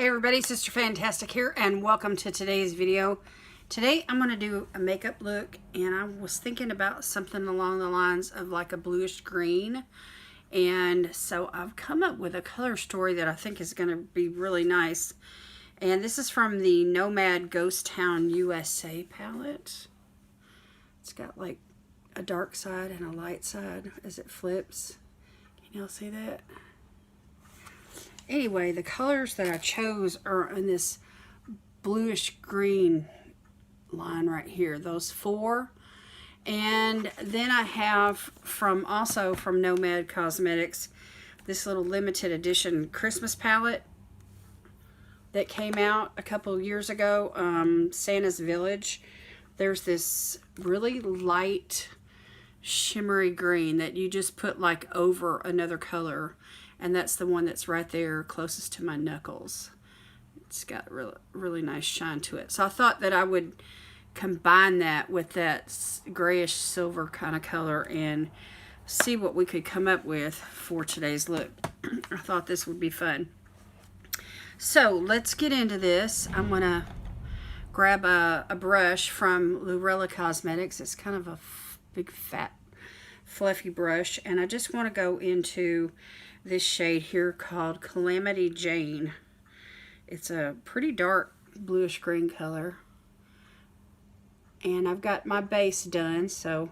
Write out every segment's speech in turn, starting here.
Hey everybody, Sister Fantastic here, and welcome to today's video. Today I'm going to do a makeup look, and I was thinking about something along the lines of like a bluish green. And so I've come up with a color story that I think is going to be really nice. And this is from the Nomad Ghost Town USA palette. It's got like a dark side and a light side as it flips. Can y'all see that? Anyway, the colors that I chose are in this bluish green line right here, those four. And then I have also from Nomad Cosmetics this little limited edition Christmas palette that came out a couple of years ago, Santa's Village. There's this really light shimmery green that you just put like over another color. And that's the one that's right there closest to my knuckles. It's got really nice shine to it. So I thought that I would combine that with that grayish silver kind of color and see what we could come up with for today's look. I thought this would be fun. So let's get into this. I'm going to grab a brush from Cosmetics. It's kind of a big fat fluffy brush. And I just want to go into this shade here called Calamity Jane. It's a pretty dark bluish green color. And I've got my base done, so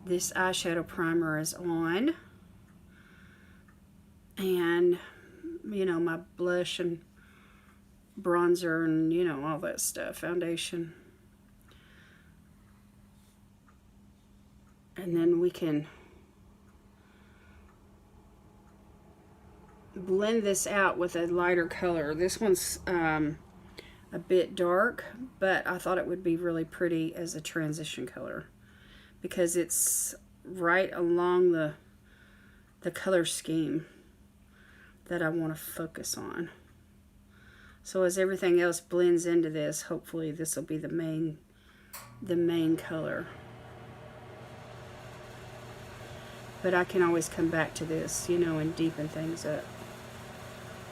this eyeshadow primer is on. And, you know, my blush and bronzer and, you know, all that stuff, foundation. And then we can blend this out with a lighter color. This one's a bit dark, but I thought it would be really pretty as a transition color because it's right along the color scheme that I want to focus on. So as everything else blends into this, hopefully this will be the main color. But I can always come back to this, you know, and deepen things up.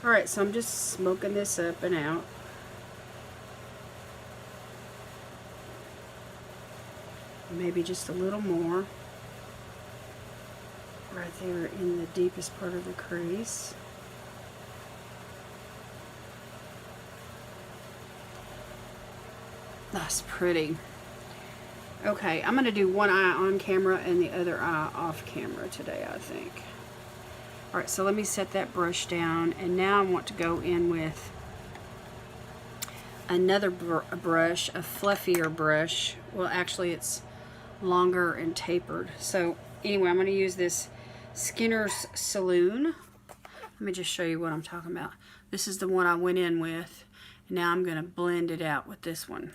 Alright, so I'm just smoking this up and out. Maybe just a little more. Right there in the deepest part of the crease. That's pretty. Okay, I'm going to do one eye on camera and the other eye off camera today, I think. Alright, so let me set that brush down, and now I want to go in with another brush, a fluffier brush. Well, actually it's longer and tapered. So anyway, I'm going to use this Skinner's Saloon. Let me just show you what I'm talking about. This is the one I went in with. Now I'm going to blend it out with this one.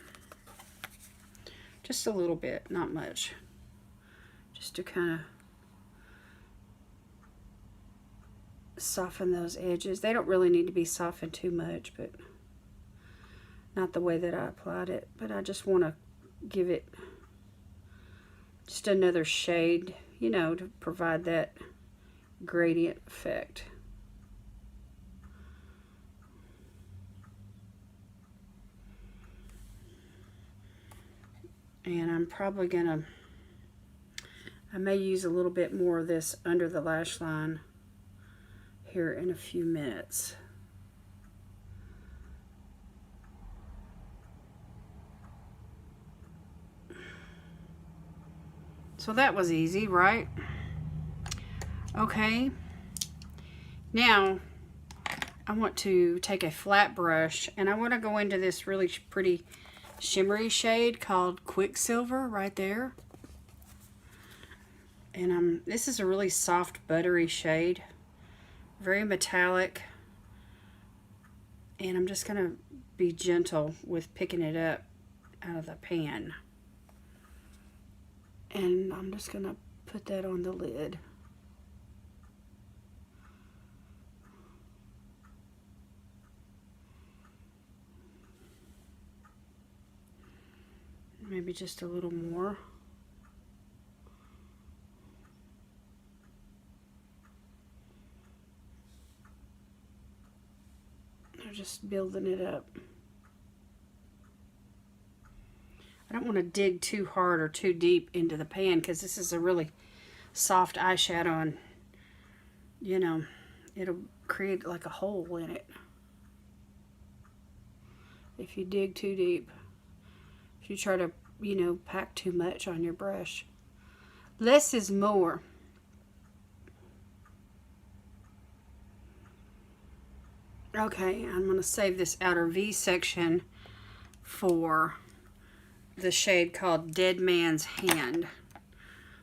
Just a little bit, not much. Just to kind of soften those edges. They don't really need to be softened too much, but not the way that I applied it. But I just want to give it just another shade, you know, to provide that gradient effect. And I'm probably gonna, I may use a little bit more of this under the lash line here in a few minutes. So that was easy, right? Okay. Now, I want to take a flat brush and I want to go into this really pretty shimmery shade called Quicksilver right there. And this is a really soft, buttery shade. Very metallic. And I'm just going to be gentle with picking it up out of the pan. And I'm just going to put that on the lid. Maybe just a little more. just building it up. I don't want to dig too hard or too deep into the pan because this is a really soft eyeshadow, and you know, it'll create like a hole in it if you dig too deep. If you try to, you know, pack too much on your brush. Less is more. Okay, I'm going to save this outer V section for the shade called Dead Man's Hand,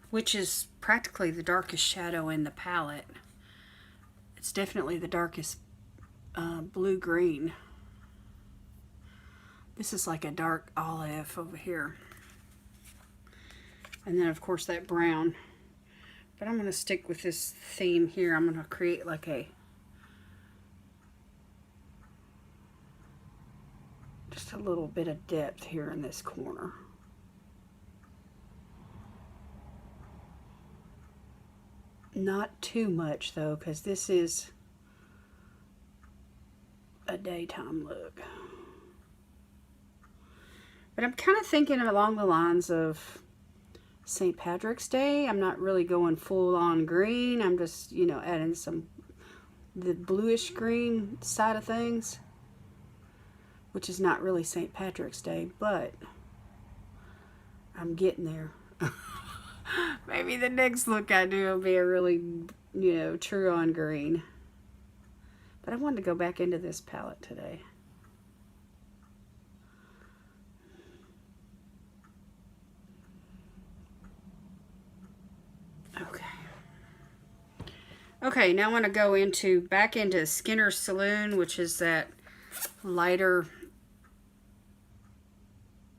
which is practically the darkest shadow in the palette. It's definitely the darkest blue-green. This is like a dark olive over here. And then, of course, that brown. But I'm going to stick with this theme here. I'm going to create like just a little bit of depth here in this corner. Not too much though, because this is a daytime look. But I'm kind of thinking along the lines of St. Patrick's Day. I'm not really going full on green. I'm just, you know, adding the bluish green side of things, which is not really St. Patrick's Day, but I'm getting there. Maybe the next look I do will be a really, you know, true on green. But I wanted to go back into this palette today. Okay, now I want to go back into Skinner's Saloon, which is that lighter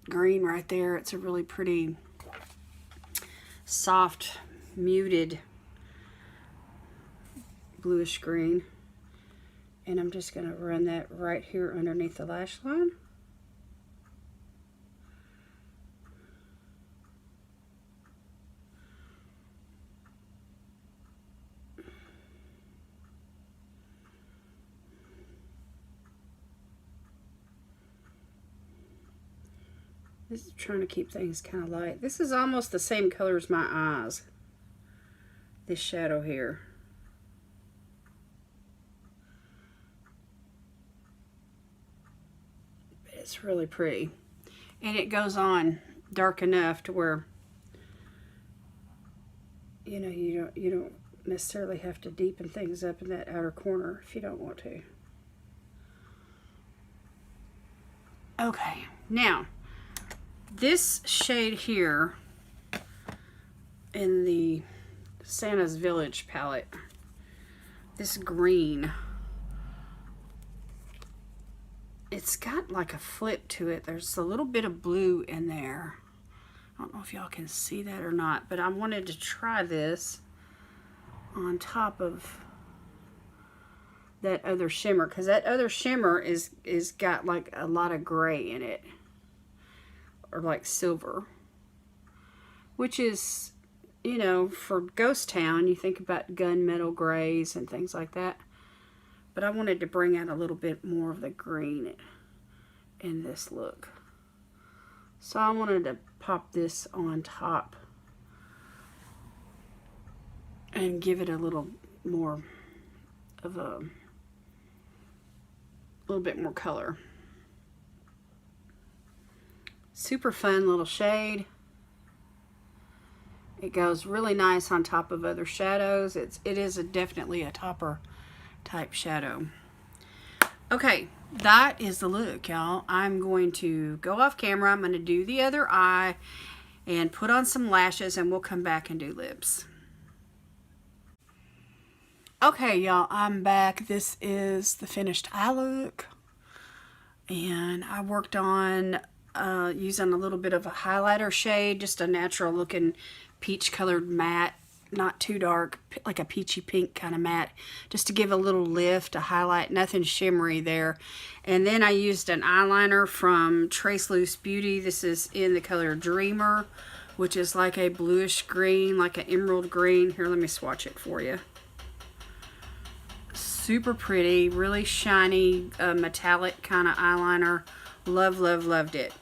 green right there. It's a really pretty soft, muted bluish green. And I'm just going to run that right here underneath the lash line. This is trying to keep things kind of light. This is almost the same color as my eyes. This shadow here. It's really pretty. And it goes on dark enough to where, you know, you don't necessarily have to deepen things up in that outer corner if you don't want to. Okay, now this shade here in the Santa's Village palette, this green, it's got like a flip to it. There's a little bit of blue in there. I don't know if y'all can see that or not, but I wanted to try this on top of that other shimmer, because that other shimmer is got like a lot of gray in it, or like silver, which is, you know, for Ghost Town, you think about gunmetal grays and things like that. But I wanted to bring out a little bit more of the green in this look. So I wanted to pop this on top and give it a little more of a little bit more color. Super fun little shade. It goes really nice on top of other shadows. It is definitely a topper type shadow. Okay, that is the look, y'all. I'm going to go off camera. I'm going to do the other eye and put on some lashes, and we'll come back and do lips. Okay, y'all, I'm back. This is the finished eye look, and I worked on using a little bit of a highlighter shade, just a natural looking peach colored matte, not too dark, like a peachy pink kind of matte, just to give a little lift, a highlight, nothing shimmery there. And then I used an eyeliner from Trace Loose Beauty. This is in the color Dreamer, which is like a bluish green, like an emerald green. Here, let me swatch it for you. super pretty, really shiny, metallic kind of eyeliner. Loved it.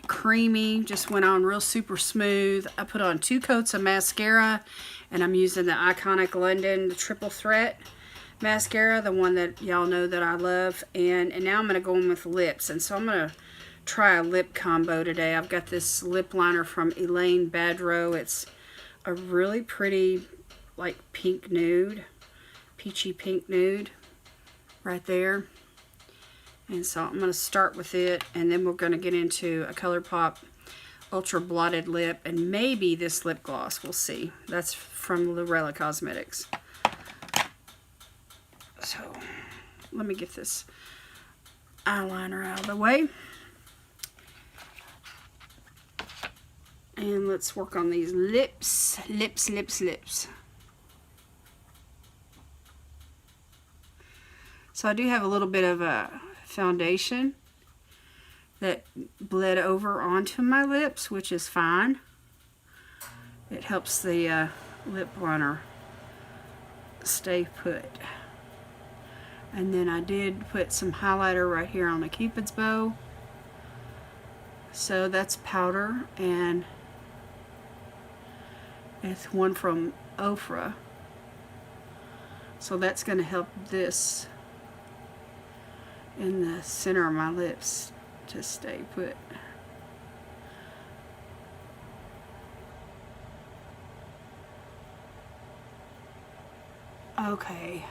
Creamy, just went on real super smooth. I put on 2 coats of mascara, and I'm using the Iconic London, the Triple Threat mascara, the one that y'all know that I love. And now I'm going to go in with lips, and so I'm going to try a lip combo today. I've got this lip liner from Elaine Badreau. It's a really pretty, like, pink nude, peachy pink nude right there. And so I'm going to start with it, and then we're going to get into a ColourPop Ultra Blotted Lip, and maybe this lip gloss. We'll see. That's from laurielacosmetics. So let me get this eyeliner out of the way. And let's work on these lips. Lips. So I do have a little bit of a foundation that bled over onto my lips, which is fine. It helps the lip liner stay put. And then I did put some highlighter right here on the Cupid's bow. So that's powder, and it's one from Ofra. So that's going to help this in the center of my lips to stay put. Okay.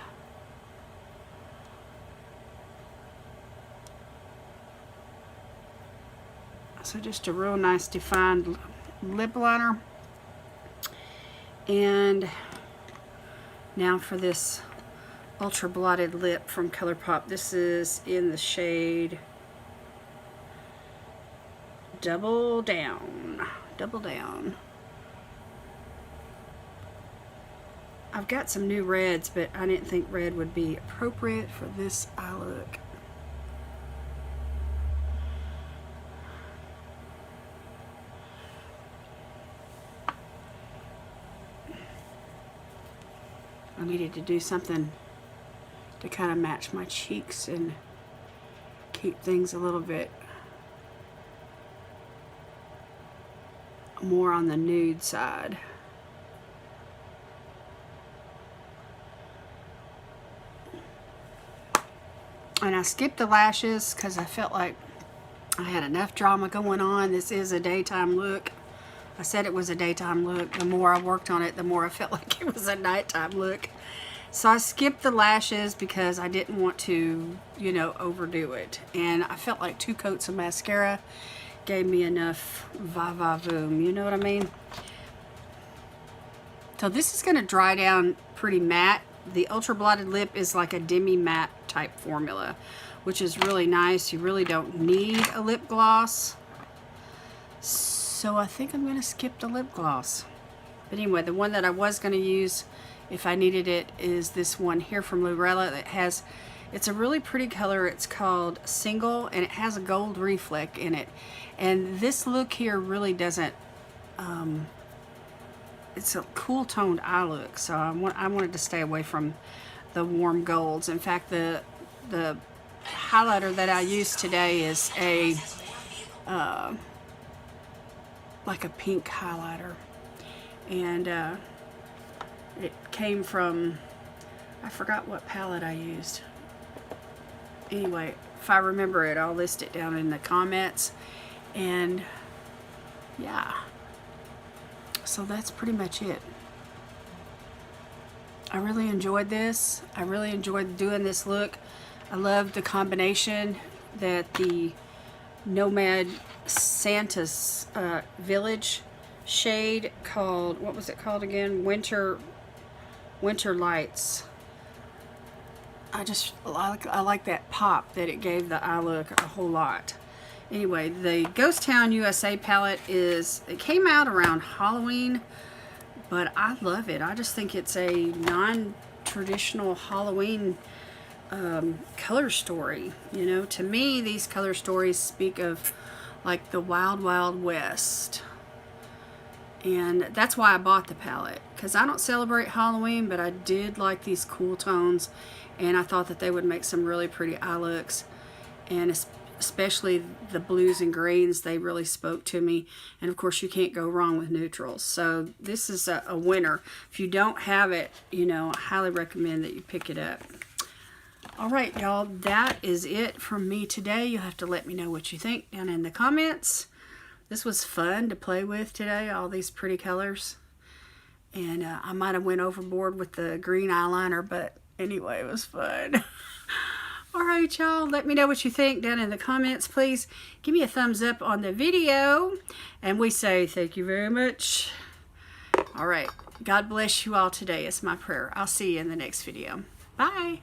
So just a real nice defined lip liner. And now for this Ultra Blotted Lip from ColourPop. This is in the shade Double Down. I've got some new reds, but I didn't think red would be appropriate for this eye look. I needed to do something to kind of match my cheeks and keep things a little bit more on the nude side. And I skipped the lashes because I felt like I had enough drama going on. This is a daytime look. I said it was a daytime look. The more I worked on it, the more I felt like it was a nighttime look. So I skipped the lashes because I didn't want to, you know, overdo it. And I felt like 2 coats of mascara gave me enough va-va-voom, you know what I mean? So this is going to dry down pretty matte. The Ultra Blotted Lip is like a demi-matte type formula, which is really nice. You really don't need a lip gloss. So I think I'm going to skip the lip gloss. But anyway, the one that I was going to use if I needed it is this one here from Lurella that has, it's a really pretty color. It's called Single, and it has a gold reflect in it. And this look here really doesn't, it's a cool toned eye look. So I wanted to stay away from the warm golds. In fact, the highlighter that I used today is a, like a pink highlighter. And it came from, I forgot what palette I used. Anyway, if I remember it, I'll list it down in the comments. And yeah, so that's pretty much it. I really enjoyed this. I really enjoyed doing this look. I loved the combination that the Nomad Santa's Village shade called, what was it called again? Winter Lights. I like that pop that it gave the eye look a whole lot. Anyway, the Ghost Town USA palette it came out around Halloween, but I love it. I just think it's a non-traditional Halloween color story. You know, to me, these color stories speak of like the Wild Wild West. And that's why I bought the palette, because I don't celebrate Halloween, but I did like these cool tones, and I thought that they would make some really pretty eye looks, and especially the blues and greens, they really spoke to me. And of course, you can't go wrong with neutrals. So this is a winner. If you don't have it, you know, I highly recommend that you pick it up. All right, y'all, that is it from me today. You'll have to let me know what you think down in the comments. This was fun to play with today, all these pretty colors. And I might have went overboard with the green eyeliner, but anyway, it was fun. All right, y'all, let me know what you think down in the comments. Please give me a thumbs up on the video. And we say thank you very much. All right, God bless you all today is my prayer. I'll see you in the next video. Bye.